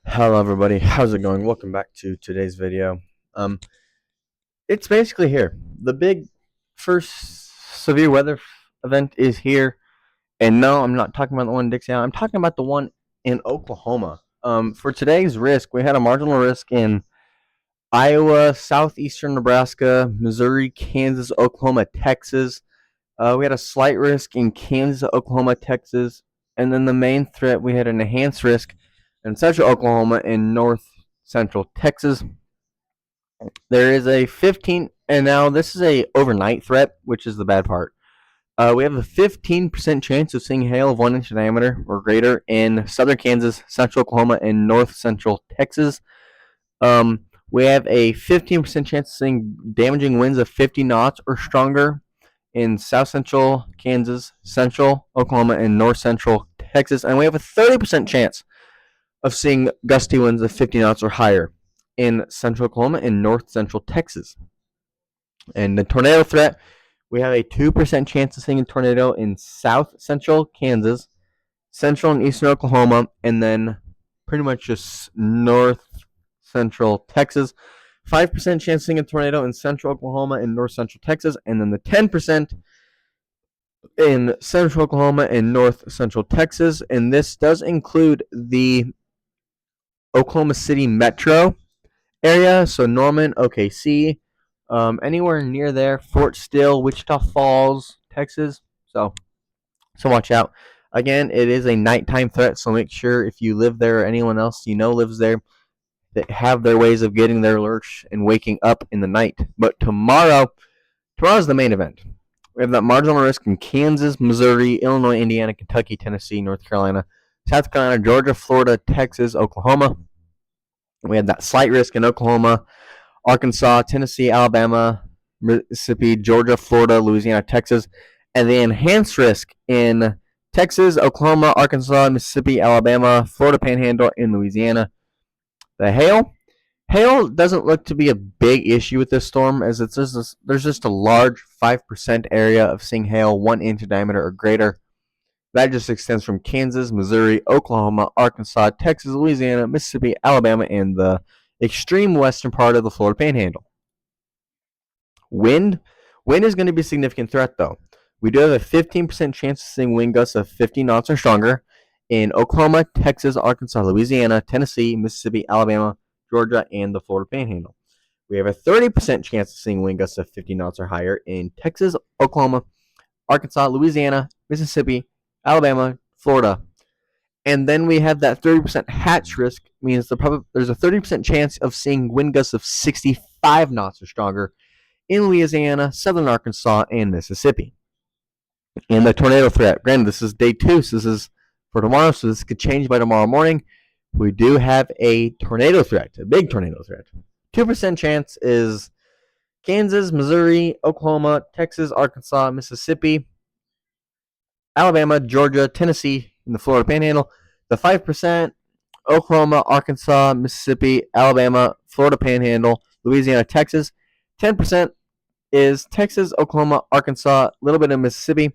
Hello everybody, how's it going? Welcome back to today's video. Um, it's basically here. The big first severe weather event is here, and no, I'm not talking about the one in Dixie. I'm talking about the one in Oklahoma. For today's risk, we had a marginal risk in Iowa, southeastern Nebraska, Missouri, Kansas, Oklahoma, Texas. We had a slight risk in Kansas, Oklahoma, Texas, and then the main threat we had an enhanced risk in central Oklahoma and north central Texas. There is a 15, and now this is a overnight threat, which is the bad part. We have a 15% chance of seeing hail of 1 inch diameter or greater in southern Kansas, central Oklahoma, and north central Texas. We have a 15% chance of seeing damaging winds of 50 knots or stronger in south central Kansas, central Oklahoma, and north central Texas. And we have a 30% chance of seeing gusty winds of 50 knots or higher in central Oklahoma and north central Texas. And the tornado threat, we have a 2% chance of seeing a tornado in south central Kansas, central and eastern Oklahoma, and then pretty much just north central Texas. 5% chance of seeing a tornado in central Oklahoma and north central Texas, and then the 10% in central Oklahoma and north central Texas. And this does include the Oklahoma City metro area, so Norman, OKC, anywhere near there, Fort Still, Wichita Falls, Texas. So watch out. Again, it is a nighttime threat, so make sure if you live there or anyone else you know lives there, that have their ways of getting their alerts and waking up in the night. But tomorrow's the main event. We have that marginal risk in Kansas, Missouri, Illinois, Indiana, Kentucky, Tennessee, North Carolina, South Carolina, Georgia, Florida, Texas, Oklahoma. We had that slight risk in Oklahoma, Arkansas, Tennessee, Alabama, Mississippi, Georgia, Florida, Louisiana, Texas, and the enhanced risk in Texas, Oklahoma, Arkansas, Mississippi, Alabama, Florida Panhandle, and Louisiana. The hail doesn't look to be a big issue with this storm, as there's just a large 5% area of seeing hail 1 inch in diameter or greater. That just extends from Kansas, Missouri, Oklahoma, Arkansas, Texas, Louisiana, Mississippi, Alabama, and the extreme western part of the Florida Panhandle. Wind is going to be a significant threat, though. We do have a 15% chance of seeing wind gusts of 50 knots or stronger in Oklahoma, Texas, Arkansas, Louisiana, Tennessee, Mississippi, Alabama, Georgia, and the Florida Panhandle. We have a 30% chance of seeing wind gusts of 50 knots or higher in Texas, Oklahoma, Arkansas, Louisiana, Mississippi, Alabama, Florida. And then we have that 30% hatch risk, means there's a 30% chance of seeing wind gusts of 65 knots or stronger in Louisiana, southern Arkansas, and Mississippi. And the tornado threat, granted, this is day 2, so this is for tomorrow, so this could change by tomorrow morning. We do have a tornado threat, a big tornado threat. 2% chance is Kansas, Missouri, Oklahoma, Texas, Arkansas, Mississippi, Alabama, Georgia, Tennessee, and the Florida Panhandle. The 5%, Oklahoma, Arkansas, Mississippi, Alabama, Florida Panhandle, Louisiana, Texas. 10% is Texas, Oklahoma, Arkansas, a little bit of Mississippi,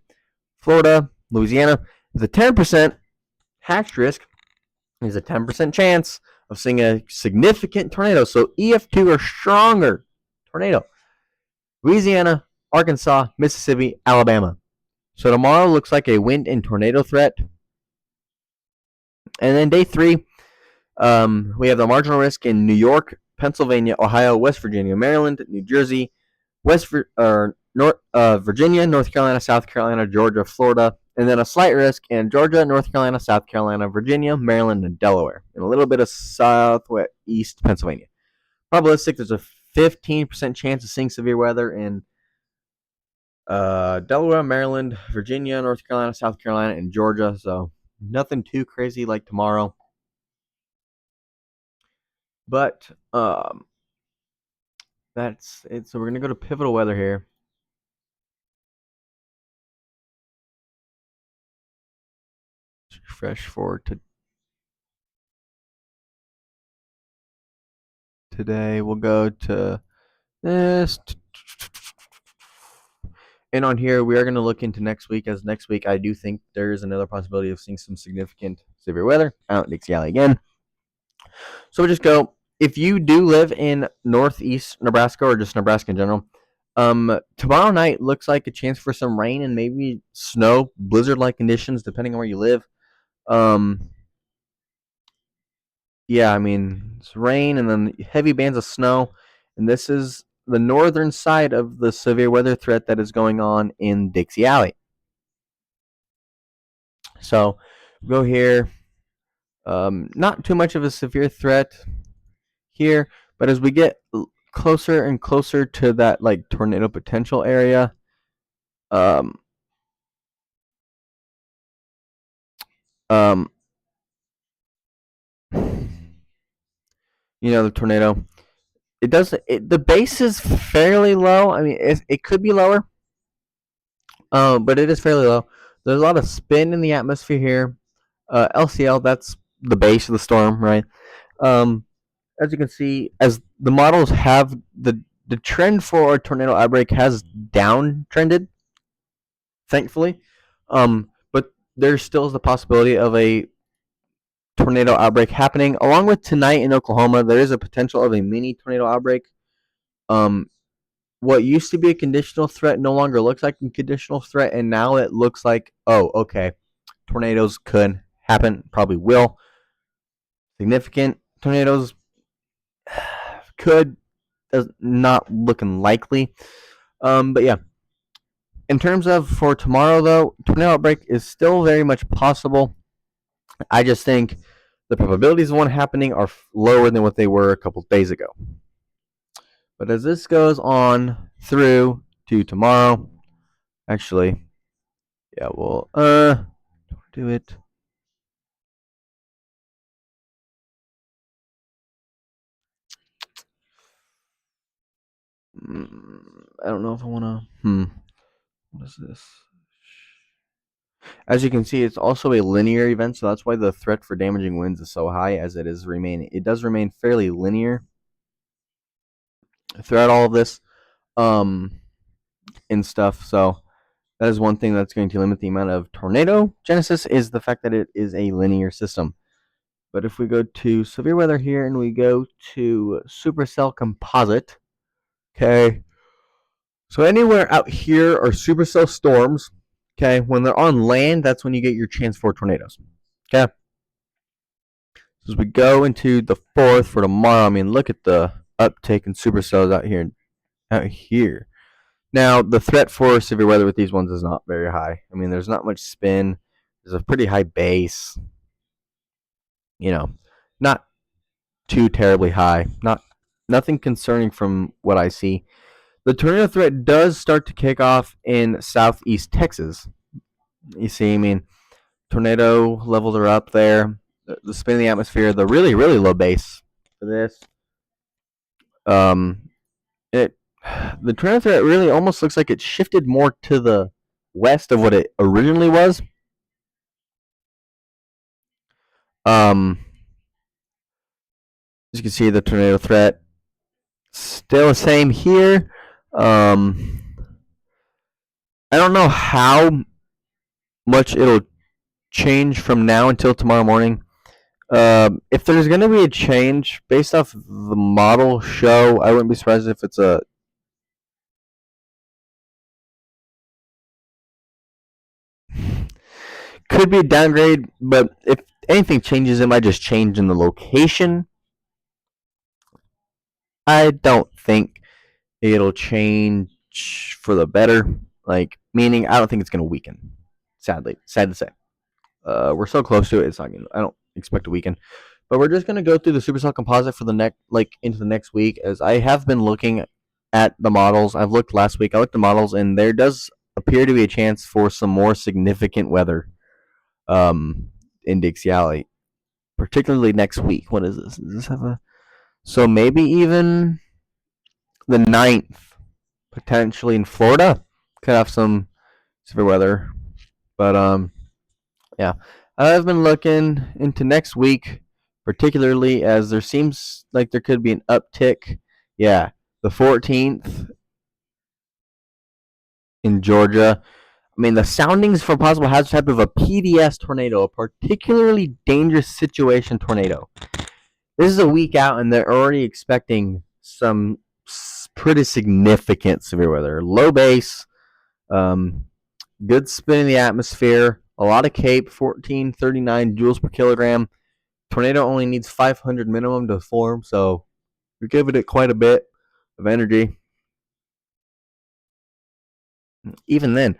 Florida, Louisiana. The 10% hatch risk is a 10% chance of seeing a significant tornado. So EF2 or stronger tornado. Louisiana, Arkansas, Mississippi, Alabama. So tomorrow looks like a wind and tornado threat. And then day 3, we have the marginal risk in New York, Pennsylvania, Ohio, West Virginia, Maryland, New Jersey, Virginia, North Carolina, South Carolina, Georgia, Florida, and then a slight risk in Georgia, North Carolina, South Carolina, Virginia, Maryland, and Delaware, and a little bit of southeast Pennsylvania. Probabilistic, there's a 15% chance of seeing severe weather in Delaware, Maryland, Virginia, North Carolina, South Carolina, and Georgia. So nothing too crazy like tomorrow. But that's it. So we're going to go to pivotal weather here. Refresh for today. We'll go to this. And on here, we are going to look into next week, as next week I do think there is another possibility of seeing some significant severe weather out in Dixie Alley again. So we'll just go. If you do live in northeast Nebraska or just Nebraska in general, tomorrow night looks like a chance for some rain and maybe snow, blizzard-like conditions, depending on where you live. Um, yeah, I mean it's rain and then heavy bands of snow, and this is the northern side of the severe weather threat that is going on in Dixie Alley. So go here. Not too much of a severe threat here, but as we get closer and closer to that like tornado potential area, um, um, the tornado. It does. The base is fairly low. I mean, it could be lower, but it is fairly low. There's a lot of spin in the atmosphere here. LCL, that's the base of the storm, right? Um, as you can see, as the models have the trend for a tornado outbreak has down trended, thankfully. But there still is the possibility of a tornado outbreak happening. Along with tonight in Oklahoma, there is a potential of a mini tornado outbreak. Um, what used to be a conditional threat no longer looks like a conditional threat, and now it looks like, oh, okay, tornadoes could happen, probably will. Significant tornadoes could, does not looking likely. But yeah, in terms of for tomorrow though, tornado outbreak is still very much possible. I just think the probabilities of one happening are lower than what they were a couple days ago. But as this goes on through to tomorrow, actually, yeah, we'll do it. I don't know if I want to. What is this? As you can see, it's also a linear event, so that's why the threat for damaging winds is so high, as it is remaining. It does remain fairly linear throughout all of this, and stuff. So that is one thing that's going to limit the amount of tornado genesis is the fact that it is a linear system. But if we go to severe weather here and we go to supercell composite, okay. So anywhere out here are supercell storms. Okay, when they're on land, that's when you get your chance for tornadoes. Okay. So as we go into the fourth for tomorrow, I mean, look at the uptake in supercells out here. Out here. Now, the threat for severe weather with these ones is not very high. I mean, there's not much spin. There's a pretty high base. Not too terribly high. Nothing concerning from what I see. The tornado threat does start to kick off in southeast Texas. You see, I mean, tornado levels are up there. The spin in the atmosphere, the really, really low base for this. It the tornado threat really almost looks like it shifted more to the west of what it originally was. As you can see, the tornado threat still the same here. I don't know how much it'll change from now until tomorrow morning. If there's going to be a change based off the model show, I wouldn't be surprised if it's a could be a downgrade, but if anything changes, it might just change in the location. I don't think it'll change for the better. Like, meaning, I don't think it's going to weaken. Sadly, sad to say. We're so close to it. It's not gonna. I don't expect to weaken. But we're just gonna go through the supercell composite for the next, like into the next week, as I have been looking at the models. I've looked last week. I looked at the models, and there does appear to be a chance for some more significant weather, in Dixie Alley, particularly next week. What is this? Does this have a? So maybe even the 9th, potentially in Florida, could have some severe weather. But yeah, I've been looking into next week, particularly as there seems like there could be an uptick. Yeah, the 14th in Georgia. I mean, the soundings for possible hazard type of a PDS tornado, a particularly dangerous situation tornado. This is a week out, and they're already expecting some pretty significant severe weather. Low base, um, good spin in the atmosphere, a lot of CAPE, 1439 joules per kilogram. Tornado only needs 500 minimum to form, so you're giving it quite a bit of energy. Even then,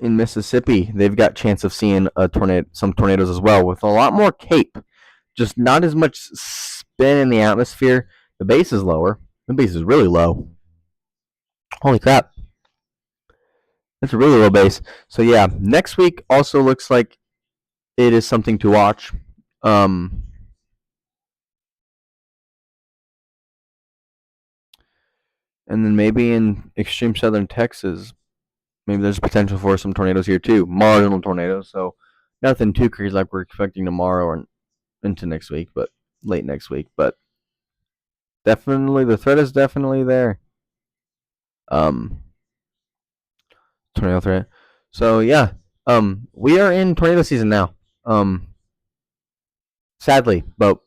in Mississippi, they've got chance of seeing some tornadoes as well, with a lot more CAPE, just not as much spin in the atmosphere. The base is lower. The base is really low. Holy crap. That's a really low base. So yeah, next week also looks like it is something to watch. Um, and then maybe in extreme southern Texas, maybe there's potential for some tornadoes here too. Marginal tornadoes. So nothing too crazy like we're expecting tomorrow or into next week, but late next week. But definitely, the threat is definitely there. Um, Tornado threat. So yeah, we are in tornado season now. Sadly, but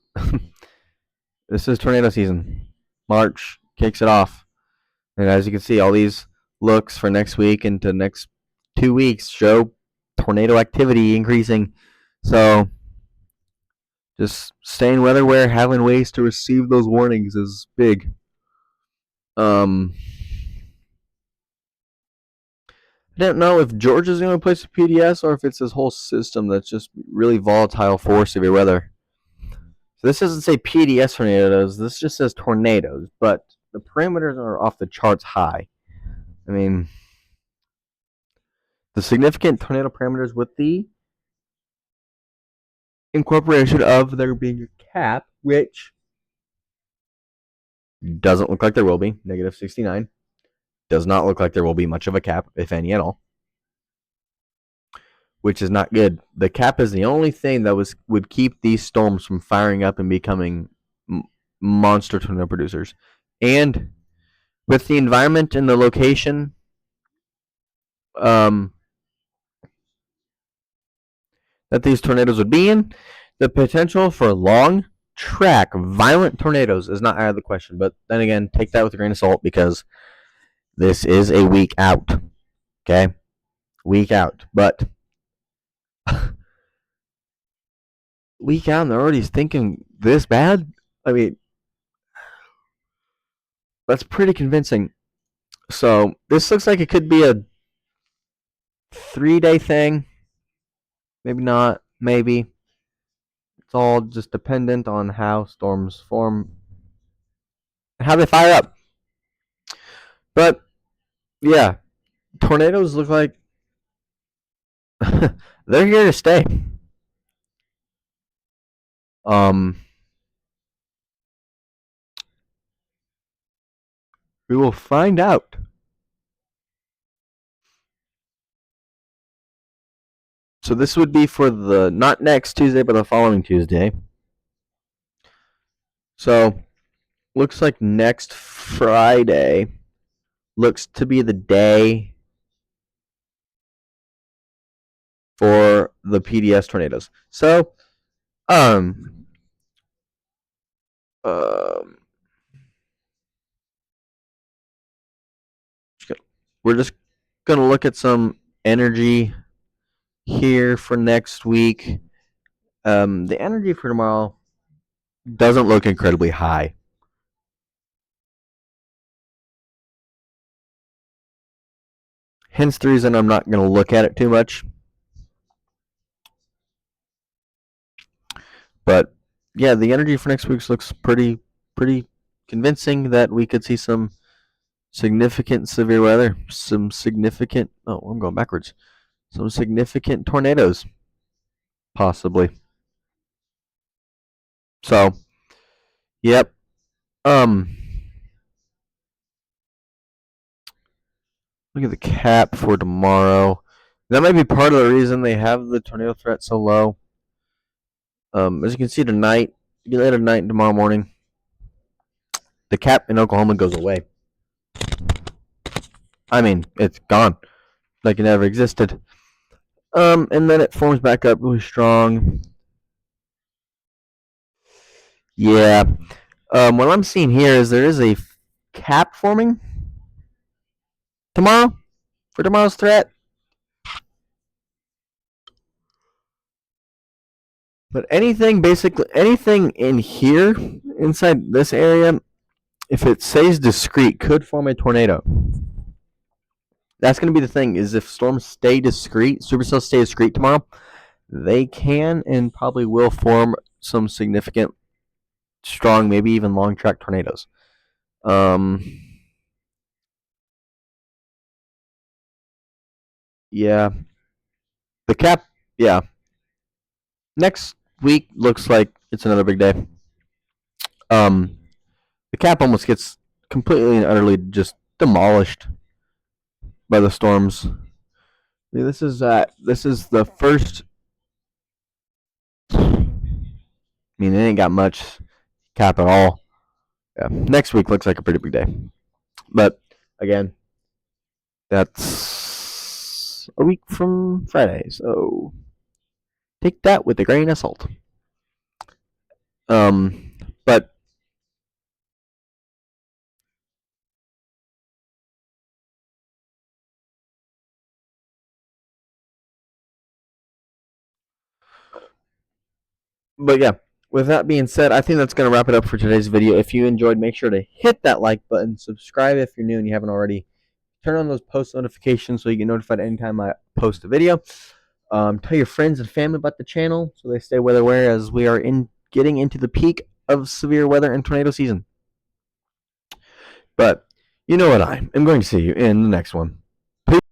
this is tornado season. March kicks it off, and as you can see, all these looks for next week into next 2 weeks show tornado activity increasing. So just staying weather aware, having ways to receive those warnings is big. I don't know if Georgia's going to replace the PDS or if it's this whole system that's just really volatile for severe weather. So this doesn't say PDS tornadoes. This just says tornadoes, but the parameters are off the charts high. I mean, the significant tornado parameters with the incorporation of there being a cap, which doesn't look like there will be, negative 69. Does not look like there will be much of a cap, if any at all, which is not good. The cap is the only thing that would keep these storms from firing up and becoming monster tornado producers. And with the environment and the location, um, that these tornadoes would be in, the potential for long track violent tornadoes is not out of the question. But then again, take that with a grain of salt because this is a week out. Okay? Week out. But week out and they're already thinking this bad? I mean, that's pretty convincing. So this looks like it could be a 3-day thing. Maybe not. Maybe. It's all just dependent on how storms form and how they fire up. But yeah, tornadoes look like they're here to stay. Um, we will find out. So this would be for the not next Tuesday, but the following Tuesday. So looks like next Friday looks to be the day for the PDS tornadoes. So um um we're just gonna look at some energy here for next week. The energy for tomorrow doesn't look incredibly high. Hence the reason I'm not going to look at it too much. But yeah, the energy for next week looks pretty convincing that we could see some significant severe weather, some significant I'm going backwards. Some significant tornadoes possibly. So, yep. Um Look at the cap for tomorrow. That might be part of the reason they have the tornado threat so low. As you can see tonight, later tonight and tomorrow morning, the cap in Oklahoma goes away. I mean, it's gone, like it never existed. And then it forms back up really strong. Yeah. What I'm seeing here is there is a cap forming tomorrow for tomorrow's threat. But anything, basically, anything in here, inside this area, if it stays discrete, could form a tornado. That's going to be the thing, is if storms stay discrete, supercells stay discrete tomorrow, they can and probably will form some significant, strong, maybe even long track tornadoes. Um, yeah. The cap, yeah. Next week looks like it's another big day. The cap almost gets completely and utterly just demolished by the storms. This is the first. I mean, it ain't got much cap at all. Yeah, next week looks like a pretty big day, but again, that's a week from Friday, so take that with a grain of salt. Um, but yeah, with that being said, I think that's going to wrap it up for today's video. If you enjoyed, make sure to hit that like button, subscribe if you're new and you haven't already, turn on those post notifications so you get notified anytime I post a video. Tell your friends and family about the channel so they stay weather aware as we are getting into the peak of severe weather and tornado season. But you know what, I am going to see you in the next one.